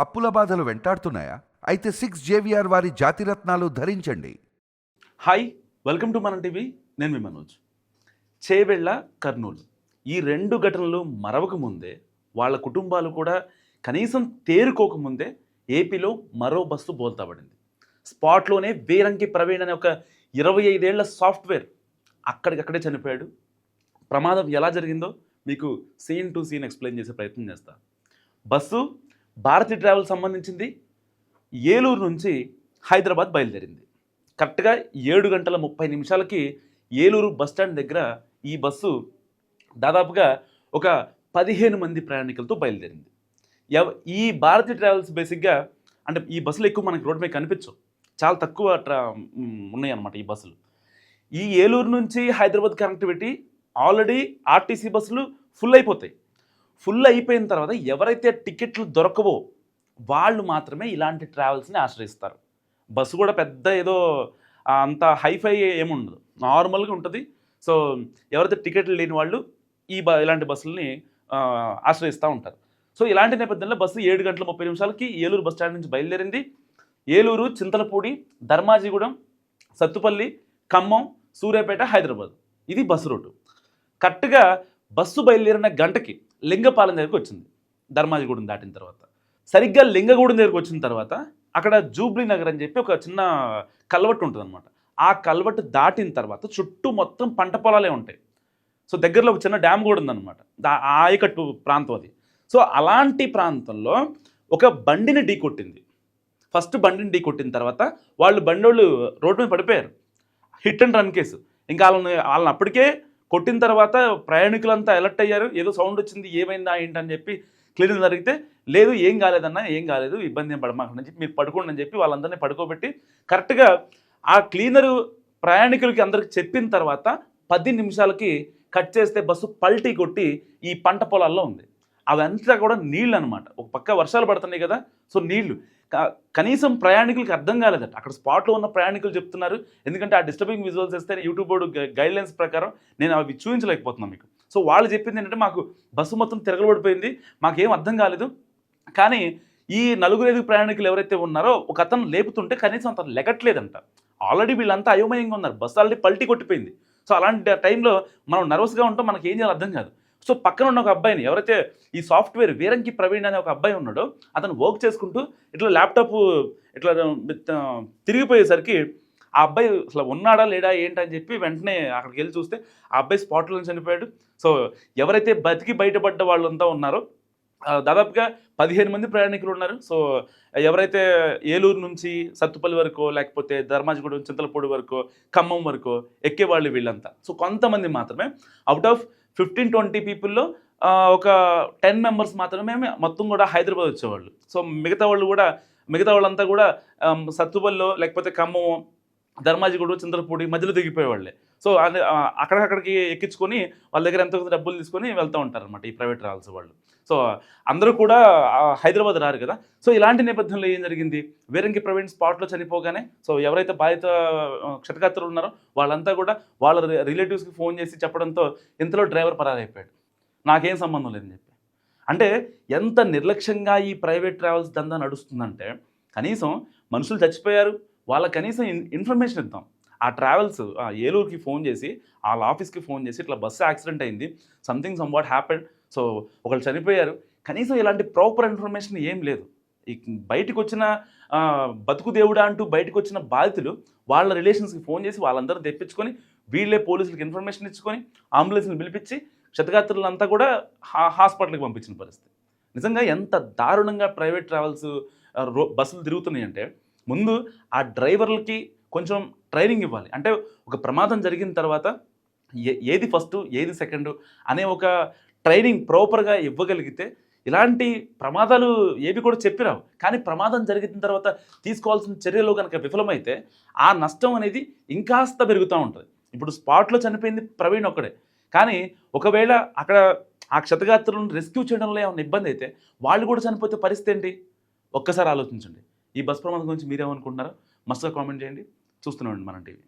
అప్పుల బాధలు వెంటాడుతున్నాయా? అయితే 6 జేవిఆర్ వారి జాతిరత్నాలు ధరించండి. హాయ్, వెల్కమ్ టు మనం టీవీ. నేను మీ మనోజ్. చేవెళ్ళ, కర్నూలు ఈ 2 ఘటనలు మరవక ముందే, వాళ్ళ కుటుంబాలు కూడా కనీసం తేరుకోకముందే ఏపీలో మరో బస్సు బోల్తా పడింది. స్పాట్లోనే వీరంకి ప్రవీణ్ అనే ఒక 25 ఏళ్ల సాఫ్ట్వేర్ అక్కడికక్కడే చనిపోయాడు. ప్రమాదం ఎలా జరిగిందో మీకు సీన్ టు సీన్ ఎక్స్ప్లెయిన్ చేసే ప్రయత్నం చేస్తా. బస్సు భారతీ ట్రావెల్ సంబంధించింది. ఏలూరు నుంచి హైదరాబాద్ బయలుదేరింది. కరెక్ట్గా 7:30 ఏలూరు బస్టాండ్ దగ్గర ఈ బస్సు దాదాపుగా ఒక 15 మంది ప్రయాణికులతో బయలుదేరింది. ఈ భారతీ ట్రావెల్స్ బేసిక్గా అంటే ఈ బస్సులు ఎక్కువ మనకి రోడ్డు మీద కనిపించవు, చాలా తక్కువ ఉన్నాయి అన్నమాట ఈ బస్సులు. ఈ ఏలూరు నుంచి హైదరాబాద్ కనెక్టివిటీ ఆల్రెడీ ఆర్టీసీ బస్సులు ఫుల్ అయిపోతాయి. ఫుల్ అయిపోయిన తర్వాత ఎవరైతే టికెట్లు దొరకవో వాళ్ళు మాత్రమే ఇలాంటి ట్రావెల్స్ని ఆశ్రయిస్తారు. బస్సు కూడా పెద్ద ఏదో అంత హైఫై ఏముండదు, నార్మల్గా ఉంటుంది. సో ఎవరైతే టికెట్లు లేని వాళ్ళు ఇలాంటి బస్సులని ఆశ్రయిస్తూ ఉంటారు. సో ఇలాంటి నేపథ్యంలో బస్సు 7:30 ఏలూరు బస్ స్టాండ్ నుంచి బయలుదేరింది. ఏలూరు, చింతలపూడి, ధర్మాజిగూడెం, సత్తుపల్లి, ఖమ్మం, సూర్యాపేట, హైదరాబాద్ ఇది బస్సు రూటు. కరెక్ట్గా బస్సు బయలుదేరిన గంటకి లింగపాలెం దగ్గరికి వచ్చింది. ధర్మాజిగూడెం దాటిన తర్వాత సరిగ్గా లింగగూడెం దగ్గరికి వచ్చిన తర్వాత అక్కడ జూబ్లీ నగర్ అని చెప్పి ఒక చిన్న కల్వట్టు ఉంటుంది అనమాట. ఆ కల్వట్టు దాటిన తర్వాత చుట్టూ మొత్తం పంట పొలాలే ఉంటాయి. సో దగ్గరలో ఒక చిన్న డ్యామ్ కూడా ఉందన్నమాట, ఆయకట్టు ప్రాంతం అది. సో అలాంటి ప్రాంతంలో ఒక బండిని ఢీ కొట్టింది. ఫస్ట్ బండిని ఢీ కొట్టిన తర్వాత బండోళ్ళు రోడ్డు మీద పడిపోయారు. Hit and run case. ఇంకా వాళ్ళని అప్పటికే కొట్టిన తర్వాత ప్రయాణికులంతా అలర్ట్ అయ్యారు. ఏదో సౌండ్ వచ్చింది, ఏమైందా ఏంటని చెప్పి క్లీనింగ్ జరిగితే లేదు, ఏం కాలేదన్నా, ఏం కాలేదు, ఇబ్బంది ఏం పడమాకని చెప్పి మీరు పడుకోండి అని చెప్పి వాళ్ళందరినీ పడుకోబెట్టి కరెక్ట్గా ఆ క్లీనరు ప్రయాణికులకి అందరికి చెప్పిన తర్వాత 10 నిమిషాలకి కట్ చేస్తే బస్సు పల్టీ కొట్టి ఈ పంట పొలాల్లో ఉంది. అవంతా కూడా నీళ్ళు అనమాట. ఒక పక్క వర్షాలు పడుతున్నాయి కదా, సో నీళ్లు కనీసం ప్రయాణికులకి అర్థం కాలేదట. అక్కడ స్పాట్లో ఉన్న ప్రయాణికులు చెప్తున్నారు. ఎందుకంటే ఆ డిస్టర్బింగ్ విజువల్స్ ఇస్తే యూట్యూబ్ బోర్డు గైడ్లైన్స్ ప్రకారం నేను అవి చూపించలేకపోతున్నాను మీకు. సో వాళ్ళు చెప్పింది ఏంటంటే మాకు బస్సు మొత్తం తిరగబడిపోయింది, మాకేం అర్థం కాలేదు. కానీ ఈ 4-5 ప్రయాణికులు ఎవరైతే ఉన్నారో ఒక అతను లేపుతుంటే కనీసం అతను లెగట్లేదంట. ఆల్రెడీ వీళ్ళంతా అయోమయంగా ఉన్నారు, బస్సు ఆల్రెడీ పల్టీ కొట్టిపోయింది. సో అలాంటి టైంలో మనం నర్వస్గా ఉంటాం, మనకి ఏం చేయాలో అర్థం కాదు. సో పక్కన ఉన్న ఒక అబ్బాయిని, ఎవరైతే ఈ సాఫ్ట్వేర్ వీరంకి ప్రవీణ్ అనే ఒక అబ్బాయి ఉన్నాడో అతను వర్క్ చేసుకుంటూ ఇట్లా ల్యాప్టాప్ ఇట్లా తిరిగిపోయేసరికి ఆ అబ్బాయి అసలు ఉన్నాడా లేడా ఏంటని చెప్పి వెంటనే అక్కడికి వెళ్ళి చూస్తే ఆ అబ్బాయి స్పాట్లో చనిపోయాడు. సో ఎవరైతే బతికి బయటపడ్డ వాళ్ళంతా ఉన్నారో దాదాపుగా 15 మంది ప్రయాణికులు ఉన్నారు. సో ఎవరైతే ఏలూరు నుంచి సత్తుపల్లి వరకు, లేకపోతే ధర్మాజిగూడెం, చింతలపూడి వరకు, ఖమ్మం వరకు ఎక్కేవాళ్ళు వీళ్ళంతా. సో కొంతమంది మాత్రమే అవుట్ ఆఫ్ 15-20 పీపుల్లో ఒక 10 మెంబర్స్ మాత్రమే మొత్తం కూడా హైదరాబాద్ వచ్చేవాళ్ళు. సో మిగతా వాళ్ళంతా కూడా సత్తుపల్లిలో లేకపోతే ఖమ్మం, ధర్మాజిగూడెం, చింతలపూడి మధ్యలో దిగిపోయేవాళ్ళే. సో అక్కడికి ఎక్కించుకొని వాళ్ళ దగ్గర ఎంతో డబ్బులు తీసుకొని వెళ్తూ ఉంటారనమాట ఈ ప్రైవేట్ ట్రావెల్స్ వాళ్ళు. సో అందరూ కూడా హైదరాబాద్ రారు కదా. సో ఇలాంటి నేపథ్యంలో ఏం జరిగింది, వీరంకి ప్రవీణ్ స్పాట్లో చనిపోగానే సో ఎవరైతే బాధిత క్షతగాత్రులు ఉన్నారో వాళ్ళంతా కూడా వాళ్ళ రిలేటివ్స్కి ఫోన్ చేసి చెప్పడంతో ఇంతలో డ్రైవర్ పరారైపోయాడు, నాకేం సంబంధం లేదని చెప్పి. అంటే ఎంత నిర్లక్ష్యంగా ఈ ప్రైవేట్ ట్రావెల్స్ దందా నడుస్తుందంటే, కనీసం మనుషులు చచ్చిపోయారు, వాళ్ళకి కనీసం ఇన్ఫర్మేషన్ ఇద్దాం. ఆ ట్రావెల్స్ ఏలూరుకి ఫోన్ చేసి వాళ్ళ ఆఫీస్కి ఫోన్ చేసి ఇట్లా బస్సు యాక్సిడెంట్ అయింది, something some what happened, so ఒకళ్ళు చనిపోయారు, కనీసం ఇలాంటి ప్రాపర్ ఇన్ఫర్మేషన్ ఏం లేదు. బయటకు వచ్చిన బతుకు దేవుడా అంటూ బయటకు వచ్చిన బాధితులు వాళ్ళ రిలేషన్స్కి ఫోన్ చేసి వాళ్ళందరూ తెప్పించుకొని వీళ్ళే పోలీసులకు ఇన్ఫర్మేషన్ ఇచ్చుకొని అంబులెన్స్ని పిలిపించి క్షతగాత్రులంతా కూడా హాస్పిటల్కి పంపించిన పరిస్థితి. నిజంగా ఎంత దారుణంగా ప్రైవేట్ ట్రావెల్స్ బస్సులు తిరుగుతున్నాయంటే, ముందు ఆ డ్రైవర్లకి కొంచెం ట్రైనింగ్ ఇవ్వాలి. అంటే ఒక ప్రమాదం జరిగిన తర్వాత ఏది ఫస్ట్ ఏది సెకండ్ అనే ఒక ట్రైనింగ్ ప్రాపర్గా ఇవ్వగలిగితే ఇలాంటి ప్రమాదాలు ఏవి కూడా చెప్పిరావు. కానీ ప్రమాదం జరిగిన తర్వాత తీసుకోవాల్సిన చర్యలు కనుక విఫలమైతే ఆ నష్టం అనేది ఇంకాస్త పెరుగుతూ ఉంటుంది. ఇప్పుడు స్పాట్లో చనిపోయింది ప్రవీణ్ ఒక్కడే, కానీ ఒకవేళ అక్కడ ఆ క్షతగాత్రులను రెస్క్యూ చేయడంలో ఏమైనా ఇబ్బంది అయితే వాళ్ళు కూడా చనిపోతే పరిస్థితి ఏంటి, ఒక్కసారి ఆలోచించండి. ఈ బస్ ప్రమాదం గురించి మీరేమనుకుంటున్నారో మస్తుగా కామెంట్ చేయండి. చూస్తున్నామండి మనం టీవీ.